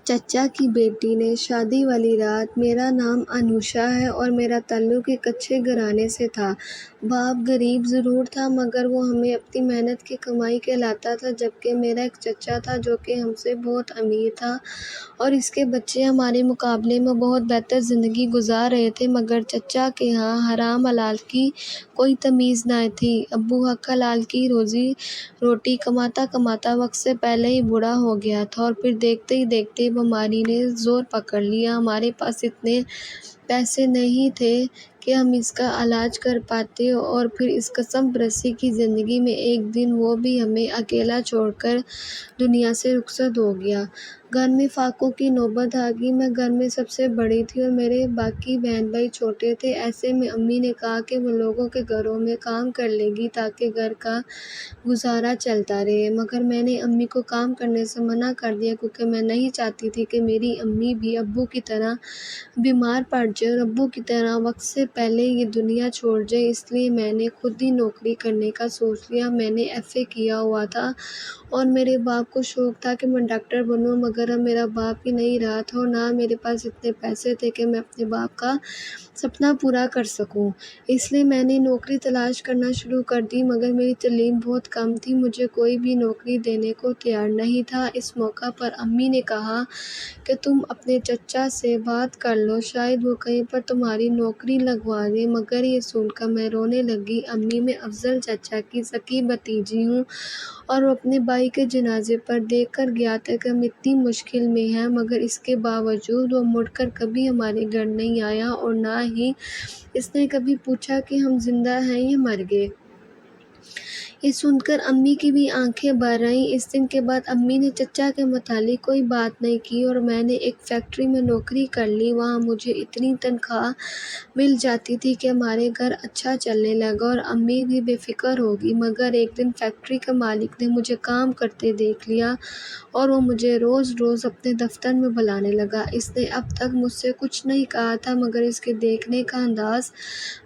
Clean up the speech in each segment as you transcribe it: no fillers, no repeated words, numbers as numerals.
چچا کی بیٹی نے شادی والی رات میرا نام انوشا ہے اور میرا تعلق ایک اچھے گھرانے سے تھا۔ باپ غریب ضرور تھا مگر وہ ہمیں اپنی محنت کی کمائی کھلاتا تھا، جبکہ میرا ایک چچا تھا جو کہ ہم سے بہت امیر تھا اور اس کے بچے ہمارے مقابلے میں بہت بہتر زندگی گزار رہے تھے، مگر چچا کے ہاں حرام حلال کی کوئی تمیز نہ تھی۔ ابو حق حلال کی روزی روٹی کماتا کماتا وقت سے پہلے ہی بوڑھا ہو گیا تھا اور پھر دیکھتے ہی دیکھتے بیماری نے زور پکڑ لیا۔ ہمارے پاس اتنے پیسے نہیں تھے کہ ہم اس کا علاج کر پاتے اور پھر اس قسم پرستی کی زندگی میں ایک دن وہ بھی ہمیں اکیلا چھوڑ کر دنیا سے رخصت ہو گیا۔ گھر میں فاقوں کی نوبت آ گئی۔ میں گھر میں سب سے بڑی تھی اور میرے باقی بہن بھائی چھوٹے تھے۔ ایسے میں امی نے کہا کہ وہ لوگوں کے گھروں میں کام کر لے گی تاکہ گھر کا گزارا چلتا رہے، مگر میں نے امی کو کام کرنے سے منع کر دیا کیونکہ میں نہیں چاہتی تھی کہ میری امی بھی ابو کی طرح بیمار پڑ جائے اور ابو کی طرح وقت سے پہلے یہ دنیا چھوڑ جائے۔ اس لیے میں نے خود ہی نوکری کرنے کا سوچ لیا۔ میں نے FA کیا ہوا تھا اور میرے باپ کو شوق تھا کہ میں ڈاکٹر بنوں، مگر اب میرا باپ ہی نہیں رہا تھا اور نہ میرے پاس اتنے پیسے تھے کہ میں اپنے باپ کا سپنا پورا کر سکوں۔ اس لیے میں نے نوکری تلاش کرنا شروع کر دی، مگر میری تعلیم بہت کم تھی، مجھے کوئی بھی نوکری دینے کو تیار نہیں تھا۔ اس موقع پر امی نے کہا کہ تم اپنے چچا سے بات کر لو، شاید وہ کہیں پر تمہاری نوکری لگوا دیں، مگر یہ سن کر میں رونے لگی۔ امی، میں افضل چچا کی سکی بھتیجی ہوں اور وہ اپنے بھائی کے جنازے پر دیکھ کر گیا تھا کہ ہم اتنی مشکل میں ہیں، مگر اس کے باوجود وہ مڑ کر کبھی ہمارے گھر نہیں آیا اور نہ ہی اس نے کبھی پوچھا کہ ہم زندہ ہیں یا مر گئے۔ یہ سن کر امی کی بھی آنکھیں بھر آئیں۔ اس دن کے بعد امی نے چچا کے متعلق کوئی بات نہیں کی اور میں نے ایک فیکٹری میں نوکری کر لی۔ وہاں مجھے اتنی تنخواہ مل جاتی تھی کہ ہمارا گھر اچھا چلنے لگا اور امی بھی بے فکر ہو گئی، مگر ایک دن فیکٹری کے مالک نے مجھے کام کرتے دیکھ لیا اور وہ مجھے روز روز اپنے دفتر میں بلانے لگا۔ اس نے اب تک مجھ سے کچھ نہیں کہا تھا، مگر اس کے دیکھنے کا انداز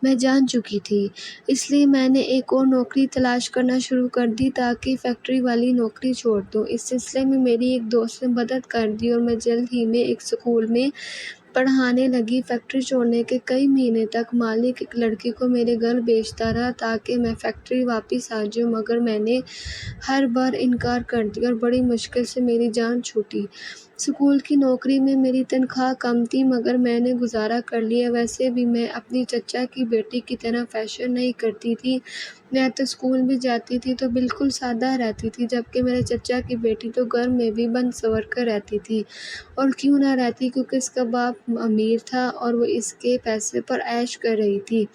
میں جان چکی تھی۔ اس لیے میں نے ایک اور نوکری تلاش کرنا شروع کر دی تاکہ فیکٹری والی نوکری چھوڑ دوں۔ اس سلسلے میں میری ایک دوست نے مدد کر دی اور میں جلد ہی میں ایک اسکول میں پڑھانے لگی۔ فیکٹری چھوڑنے کے کئی مہینے تک مالک ایک لڑکی کو میرے گھر بھیجتا رہا تاکہ میں فیکٹری واپس آ جاؤں، مگر میں نے ہر بار انکار کر دیا اور بڑی مشکل سے میری جان چھوٹی۔ اسکول کی نوکری میں میری تنخواہ کم تھی مگر میں نے گزارا کر لیا۔ ویسے بھی میں اپنی چچا کی بیٹی کی طرح فیشن نہیں کرتی تھی، میں تو اسکول بھی جاتی تھی تو بالکل سادہ رہتی تھی، جبکہ میرے چچا کی بیٹی تو گھر میں بھی بن سنور کر رہتی تھی، اور کیوں نہ رہتی کیونکہ اس کا باپ امیر تھا اور وہ اس کے پیسے پر عیش کر رہی تھی۔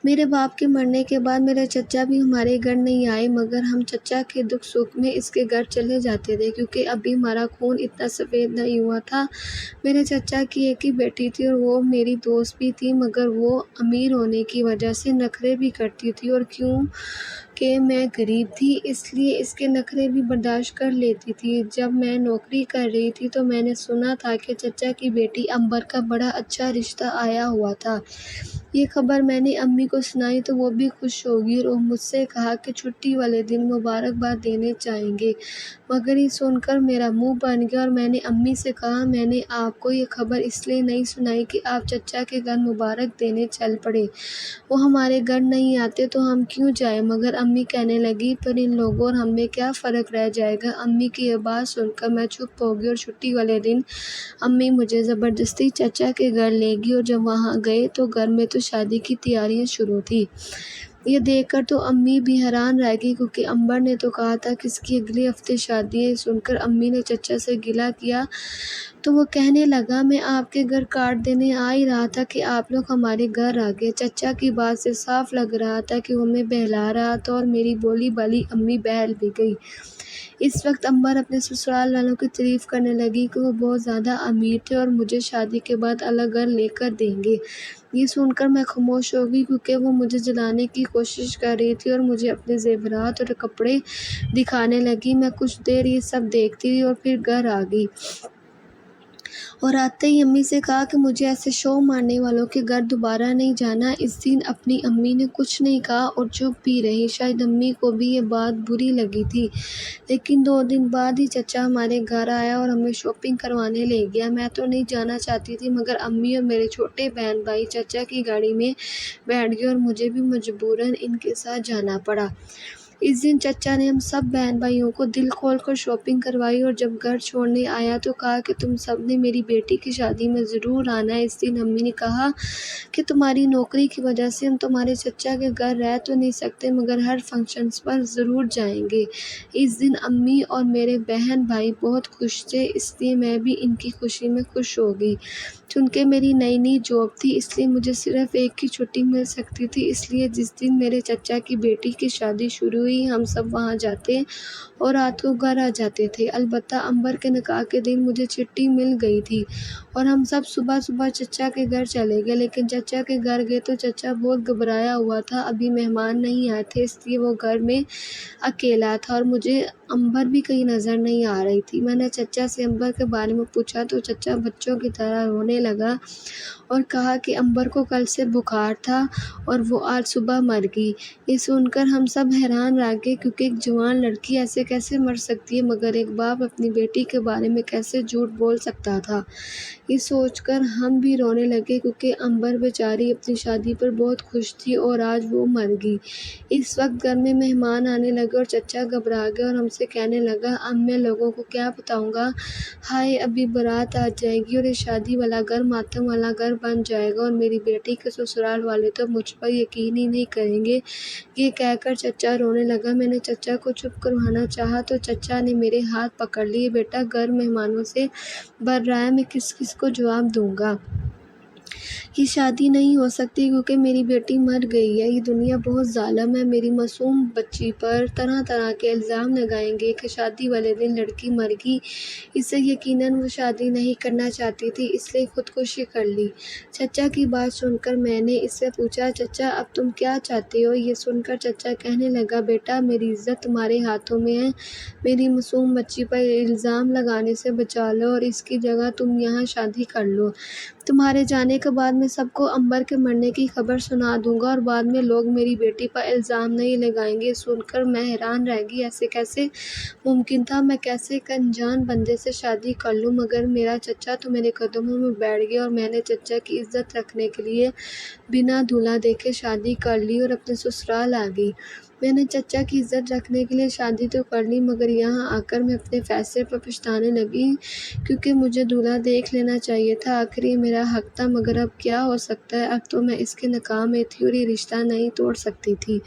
میرے باپ کے مرنے کے بعد میرے چچا بھی ہمارے گھر نہیں آئے، مگر ہم چچا کے دکھ سکھ میں اس کے گھر چلے جاتے تھے کیونکہ ابھی ہمارا خون اتنا سفید نہیں ہوا تھا۔ میرے چچا کی ایک ہی بیٹی تھی اور وہ میری دوست بھی تھی، مگر وہ امیر ہونے کی وجہ سے نخرے بھی کرتی تھی اور کیونکہ میں غریب تھی اس لیے اس کے نخرے بھی برداشت کر لیتی تھی۔ جب میں نوکری کر رہی تھی تو میں نے سنا تھا کہ چچا کی بیٹی امبر کا بڑا اچھا رشتہ آیا ہوا تھا۔ یہ خبر میں نے امی کو سنائی تو وہ بھی خوش ہو گئی اور وہ مجھ سے کہا کہ چھٹی والے دن مبارکباد دینے جائیں گے، مگر یہ سن کر میرا منہ بن گیا اور میں نے امی سے کہا میں نے آپ کو یہ خبر اس لیے نہیں سنائی کہ آپ چچا کے گھر مبارک دینے چل پڑے، وہ ہمارے گھر نہیں آتے تو ہم کیوں جائیں، مگر امی کہنے لگی پر ان لوگوں اور ہم میں کیا فرق رہ جائے گا۔ امی کی یہ بات سن کر میں چپ ہو گئی اور چھٹی والے دن امی مجھے زبردستی چچا کے گھر لے گئی اور جب وہاں گئے تو گھر میں تو شادی کی تیاریاں شروع تھی۔ یہ دیکھ کر تو امی بھی حیران رہ گئی کیونکہ امبر نے تو کہا تھا کہ اس کی اگلے ہفتے شادی ہے۔ یہ سن کر امی نے چچا سے گلہ کیا تو وہ کہنے لگا میں آپ کے گھر کارڈ دینے آ ہی رہا تھا کہ آپ لوگ ہمارے گھر آ گئے۔ چچا کی بات سے صاف لگ رہا تھا کہ وہ ہمیں بہلا رہا تھا اور میری بولی بالی امی بہل بھی گئی۔ اس وقت امبر اپنے سسرال والوں کی تعریف کرنے لگی کہ وہ بہت زیادہ امیر تھے اور مجھے شادی کے بعد الگ گھر لے کر دیں گے۔ یہ سن کر میں خاموش ہو گئی کیونکہ وہ مجھے جلانے کی کوشش کر رہی تھی اور مجھے اپنے زیورات اور کپڑے دکھانے لگی۔ میں کچھ دیر یہ سب دیکھتی رہی اور پھر گھر آ گئی۔ اور آتے ہی امی سے کہا کہ مجھے ایسے شو مارنے والوں کے گھر دوبارہ نہیں جانا۔ اس دن اپنی امی نے کچھ نہیں کہا اور چپ بھی رہی۔ شاید امی کو بھی یہ بات بری لگی تھی، لیکن 2 دن بعد ہی چچا ہمارے گھر آیا اور ہمیں شاپنگ کروانے لے گیا۔ میں تو نہیں جانا چاہتی تھی، مگر امی اور میرے چھوٹے بہن بھائی چچا کی گاڑی میں بیٹھ گئے اور مجھے بھی مجبوراً ان کے ساتھ جانا پڑا۔ اس دن چچا نے ہم سب بہن بھائیوں کو دل کھول کر شاپنگ کروائی اور جب گھر چھوڑنے آیا تو کہا کہ تم سب نے میری بیٹی کی شادی میں ضرور آنا ہے۔ اس دن امی نے کہا کہ تمہاری نوکری کی وجہ سے ہم تمہارے چچا کے گھر رہ تو نہیں سکتے، مگر ہر فنکشنز پر ضرور جائیں گے۔ اس دن امی اور میرے بہن بھائی بہت خوش تھے، اس لیے میں بھی ان کی خوشی میں خوش ہو گئی۔ چونکہ میری نئی جاب تھی، اس لیے مجھے صرف ایک ہی چھٹی مل سکتی تھی، اس لیے جس دن میرے چچا کی بیٹی کی شادی شروع ہوئی ہم سب وہاں جاتے اور رات کو گھر آ جاتے تھے۔ البتہ امبر کے نکاح کے دن مجھے چھٹی مل گئی تھی اور ہم سب صبح چچا کے گھر چلے گئے، لیکن چچا کے گھر گئے تو چچا بہت گھبرایا ہوا تھا، ابھی مہمان نہیں آئے تھے، اس لیے وہ گھر میں اکیلا تھا اور مجھے امبر بھی کہیں نظر نہیں آ رہی تھی۔ میں نے چچا سے امبر کے بارے میں پوچھا تو چچا بچوں کی طرح رونے لگا اور کہا کہ امبر کو کل سے بخار تھا اور وہ آج صبح مر گئی۔ یہ سن کر ہم سب حیران رہ گئے، کیونکہ ایک جوان لڑکی ایسے کیسے مر سکتی ہے، مگر ایک باپ اپنی بیٹی کے بارے میں کیسے جھوٹ بول سکتا تھا۔ یہ سوچ کر ہم بھی رونے لگے، کیونکہ امبر بیچاری اپنی شادی پر بہت خوش تھی اور آج وہ مر گئی۔ اس وقت گھر میں مہمان آنے لگے اور چچا گھبرا گیا اور ہم سے کہنے لگا، اب میں لوگوں کو کیا بتاؤں گا، ہائے ابھی بارات آ جائے گی اور یہ شادی والا گھر ماتم والا گھر بن جائے گا اور میری بیٹی کے سسرال والے تو مجھ پر یقین ہی نہیں کریں گے۔ یہ کہہ کر چچا رونے لگا۔ میں نے چچا کو چپ کروانا چاہا تو چچا نے میرے ہاتھ پکڑ لیے، بیٹا گھر مہمانوں سے بھر رہا ہے، میں کس کس کو جواب دوں گا، یہ شادی نہیں ہو سکتی کیونکہ میری بیٹی مر گئی ہے، یہ دنیا بہت ظالم ہے، میری معصوم بچی پر طرح طرح کے الزام لگائیں گے کہ شادی والے دن لڑکی مر گئی، اسے یقیناً وہ شادی نہیں کرنا چاہتی تھی اس لیے خودکشی کر لی۔ چچا کی بات سن کر میں نے اس سے پوچھا، چچا اب تم کیا چاہتے ہو؟ یہ سن کر چچا کہنے لگا، بیٹا میری عزت تمہارے ہاتھوں میں ہے، میری معصوم بچی پر الزام لگانے سے بچا لو اور اس کی جگہ تم یہاں شادی کر لو۔ تمہارے جانے کے بعد میں سب کو امبر کے مرنے کی خبر سنا دوں گا اور بعد میں لوگ میری بیٹی پر الزام نہیں لگائیں گے۔ سن کر میں حیران رہ گئی، ایسے کیسے ممکن تھا، میں کیسے ایک انجان بندے سے شادی کر لوں، مگر میرا چچا تو میرے قدموں میں بیٹھ گیا اور میں نے چچا کی عزت رکھنے کے لیے بنا دولہا دیکھے شادی کر لی اور اپنے سسرال آ گئی۔ میں نے چچا کی عزت رکھنے کے لیے شادی تو کر لی، مگر یہاں آ کر میں اپنے فیصلے پر پچھتانے لگی، کیونکہ مجھے دولہا دیکھ لینا چاہیے تھا، آخر یہ میرا حق تھا، مگر اب کیا ہو سکتا ہے، اب تو میں اس کے نکاح میں تھی اور یہ رشتہ نہیں توڑ سکتی تھی۔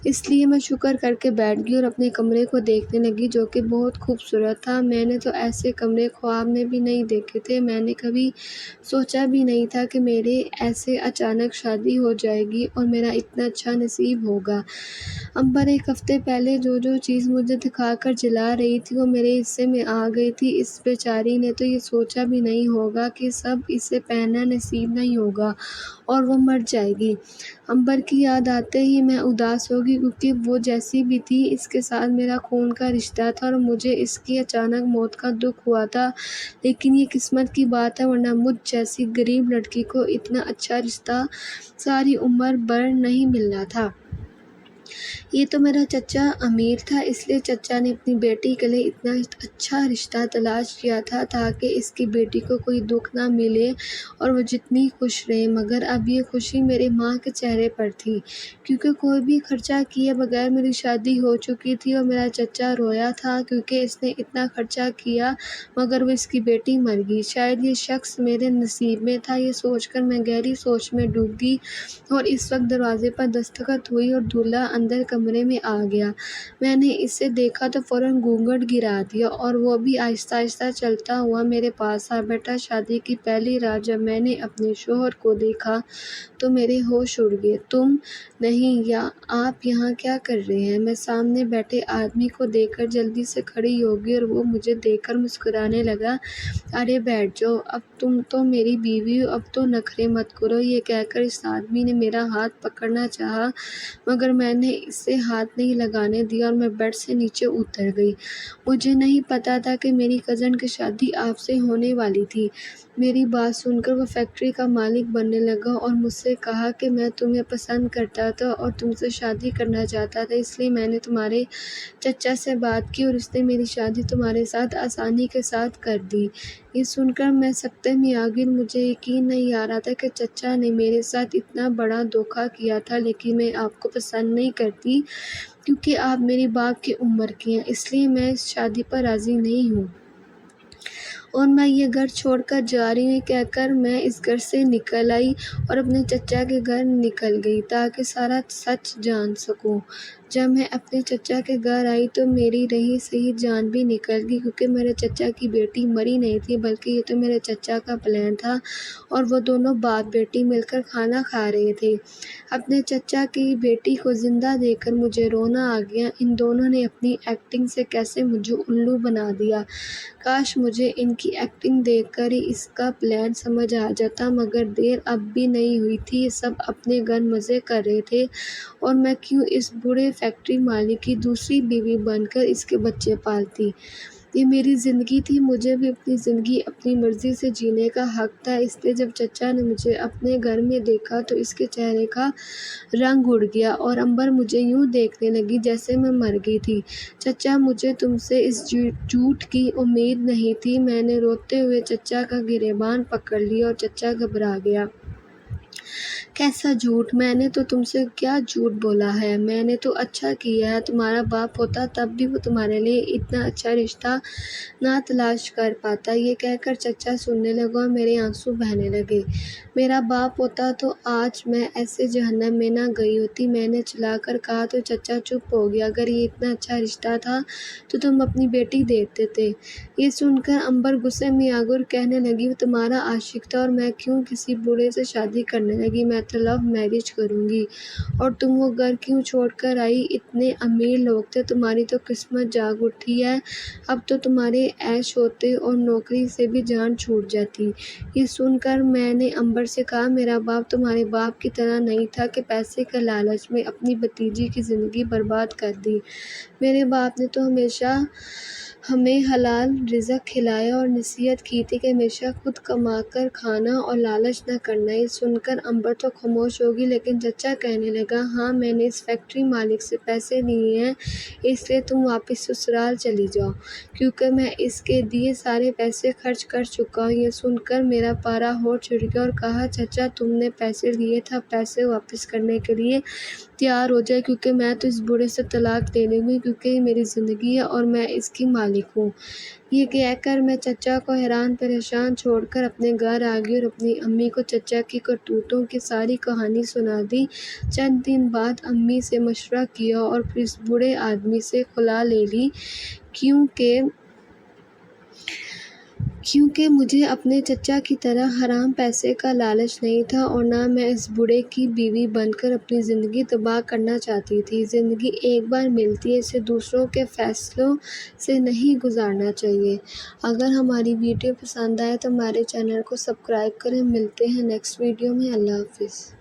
اس لیے میں شکر کر کے بیٹھ گئی اور اپنے کمرے کو دیکھنے لگی جو کہ بہت خوبصورت تھا۔ میں نے تو ایسے کمرے خواب میں بھی نہیں دیکھے تھے، میں نے کبھی سوچا بھی نہیں تھا کہ میرے ایسے اچانک شادی ہو جائے گی اور میرا اتنا اچھا نصیب ہوگا۔ امبر ایک ہفتے پہلے جو چیز مجھے دکھا کر جلا رہی تھی وہ میرے حصے میں آ گئی تھی۔ اس بیچاری نے تو یہ سوچا بھی نہیں ہوگا کہ سب اسے پہننا نصیب نہیں ہوگا اور وہ مر جائے گی۔ امبر کی یاد آتے ہی میں اداس ہو گئی، کیونکہ وہ جیسی بھی تھی اس کے ساتھ میرا خون کا رشتہ تھا اور مجھے اس کی اچانک موت کا دکھ ہوا تھا، لیکن یہ قسمت کی بات ہے، ورنہ مجھ جیسی غریب لڑکی کو اتنا اچھا رشتہ ساری عمر بھر نہیں ملنا تھا۔ یہ تو میرا چچا امیر تھا، اس لیے چچا نے اپنی بیٹی کے لیے اتنا اچھا رشتہ تلاش کیا تھا تاکہ اس کی بیٹی کو کوئی دکھ نہ ملے اور وہ جتنی خوش رہے، مگر اب یہ خوشی میرے ماں کے چہرے پر تھی، کیونکہ کوئی بھی خرچہ کیے بغیر میری شادی ہو چکی تھی اور میرا چچا رویا تھا کیونکہ اس نے اتنا خرچہ کیا مگر وہ اس کی بیٹی مر گئی، شاید یہ شخص میرے نصیب میں تھا۔ یہ سوچ کر میں گہری سوچ میں ڈوب گئی اور اس وقت دروازے پر دستخط ہوئی اور دولہا اندر کمرے میں آ گیا۔ میں نے اسے دیکھا تو فوراً گھونگھٹ گرا دیا اور وہ بھی آہستہ آہستہ چلتا ہوا میرے پاس آیا۔ بیٹا شادی کی پہلی رات جب میں نے اپنے شوہر کو دیکھا تو میرے ہوش اڑ گئے۔ تم نہیں، یا آپ یہاں کیا کر رہے ہیں؟ میں سامنے بیٹھے آدمی کو دیکھ کر جلدی سے کھڑی ہو گئی اور وہ مجھے دیکھ کر مسکرانے لگا، ارے بیٹھ جاؤ، اب تم تو میری بیوی ہو، اب تو نخرے مت کرو۔ یہ کہہ کر اس آدمی نے میرا ہاتھ پکڑنا چاہا مگر میں نے نے اسے ہاتھ نہیں لگانے دیا اور میں بیڈ سے نیچے اتر گئی۔ مجھے نہیں پتا تھا کہ میری کزن کی شادی آپ سے ہونے والی تھی۔ میری بات سن کر وہ فیکٹری کا مالک بننے لگا اور مجھ سے کہا کہ میں تمہیں پسند کرتا تھا اور تم سے شادی کرنا چاہتا تھا، اس لیے میں نے تمہارے چچا سے بات کی اور اس نے میری شادی تمہارے ساتھ آسانی کے ساتھ کر دی۔ یہ سن کر میں سکتے میں آ گئی۔ مجھے یقین نہیں آ رہا تھا کہ چچا نے میرے ساتھ اتنا بڑا دھوکہ کیا تھا، لیکن میں آپ کو پسند نہیں کرتی کیونکہ آپ میری باپ کی عمر کی ہیں، اس لیے میں اس شادی پر راضی نہیں ہوں اور میں یہ گھر چھوڑ کر جا رہی ہوں۔ یہ کہہ کر میں اس گھر سے نکل آئی اور اپنے چچا کے گھر نکل گئی تاکہ سارا سچ جان سکوں۔ جب میں اپنے چچا کے گھر آئی تو میری رہی سہی جان بھی نکل گئی، کیونکہ میرے چچا کی بیٹی مری نہیں تھی بلکہ یہ تو میرے چچا کا پلان تھا اور وہ دونوں باپ بیٹی مل کر کھانا کھا رہے تھے۔ اپنے چچا کی بیٹی کو زندہ دیکھ کر مجھے رونا آ گیا۔ ان دونوں نے اپنی ایکٹنگ سے کیسے مجھے الو بنا دیا۔ کاش مجھے ان کی ایکٹنگ دیکھ کر ہی اس کا پلان سمجھ آ جاتا، مگر دیر اب بھی نہیں ہوئی تھی۔ یہ سب اپنے گھر مزے کر رہے تھے اور میں کیوں اس بوڑھے فیکٹری مالک کی دوسری بیوی بن کر اس کے بچے پالتی۔ یہ میری زندگی تھی، مجھے بھی اپنی زندگی اپنی مرضی سے جینے کا حق تھا۔ اس لیے جب چچا نے مجھے اپنے گھر میں دیکھا تو اس کے چہرے کا رنگ اڑ گیا اور امبر مجھے یوں دیکھنے لگی جیسے میں مر گئی تھی۔ چچا، مجھے تم سے اس جھوٹ کی امید نہیں تھی۔ میں نے روتے ہوئے چچا کا گریبان پکڑ لیا اور چچا گھبرا گیا۔ کیسا جھوٹ؟ میں نے تو تم سے کیا جھوٹ بولا ہے؟ میں نے تو اچھا کیا ہے۔ تمہارا باپ ہوتا تب بھی وہ تمہارے لیے اتنا اچھا رشتہ نہ تلاش کر پاتا۔ یہ کہہ کر چچا سننے لگا اور میرے آنسو بہنے لگے۔ میرا باپ ہوتا تو آج میں ایسے جہنم میں نہ گئی ہوتی، میں نے چلا کر کہا تو چچا چپ ہو گیا۔ اگر یہ اتنا اچھا رشتہ تھا تو تم اپنی بیٹی دے دیتے۔ یہ سن کر امبر غصے میں آ گئی اور کہنے لگی وہ تمہارا عاشق تھا اور میں کیوں کسی بوڑھے سے شادی کرنے لگی؟ میں تو لو میرج کروں گی۔ اور تم وہ گھر کیوں چھوڑ کر آئی؟ اتنے امیر لوگ تھے، تمہاری تو قسمت جاگ اٹھی ہے۔ اب تو تمہارے عیش ہوتے اور نوکری سے بھی جان چھوٹ جاتی۔ یہ سن کر میں نے امبر سے کہا میرا باپ تمہارے باپ کی طرح نہیں تھا کہ پیسے کے لالچ میں اپنی بھتیجی کی زندگی برباد کر دی۔ میرے باپ نے تو ہمیشہ ہمیں حلال رزق کھلایا اور نصیحت کی تھی کہ ہمیشہ خود کما کر کھانا اور لالچ نہ کرنا۔ یہ سن کر امبر تو خاموش ہو گئی، لیکن چچا کہنے لگا ہاں میں نے اس فیکٹری مالک سے پیسے لیے ہیں، اس لیے تم واپس سسرال چلی جاؤ کیونکہ میں اس کے دیے سارے پیسے خرچ کر چکا ہوں۔ یہ سن کر میرا پارا ہور چڑھ گیا اور کہا چچا تم نے پیسے لیے تھے، اب پیسے واپس کرنے کے لیے تیار ہو جائے کیونکہ میں تو اس بوڑھے سے طلاق لے لوں گی کیونکہ یہ میری زندگی ہے اور میں اس کی مالک ہوں۔ یہ کہہ کر میں چچا کو حیران پریشان چھوڑ کر اپنے گھر آ گئی اور اپنی امی کو چچا کی کرتوتوں کی ساری کہانی سنا دی۔ چند دن بعد امی سے مشورہ کیا اور پھر اس بوڑھے آدمی سے خلا لے لی کیونکہ مجھے اپنے چچا کی طرح حرام پیسے کا لالچ نہیں تھا اور نہ میں اس بوڑھے کی بیوی بن کر اپنی زندگی تباہ کرنا چاہتی تھی۔ زندگی ایک بار ملتی ہے، اسے دوسروں کے فیصلوں سے نہیں گزارنا چاہیے۔ اگر ہماری ویڈیو پسند آئے تو ہمارے چینل کو سبسکرائب کریں۔ ملتے ہیں نیکسٹ ویڈیو میں۔ اللہ حافظ۔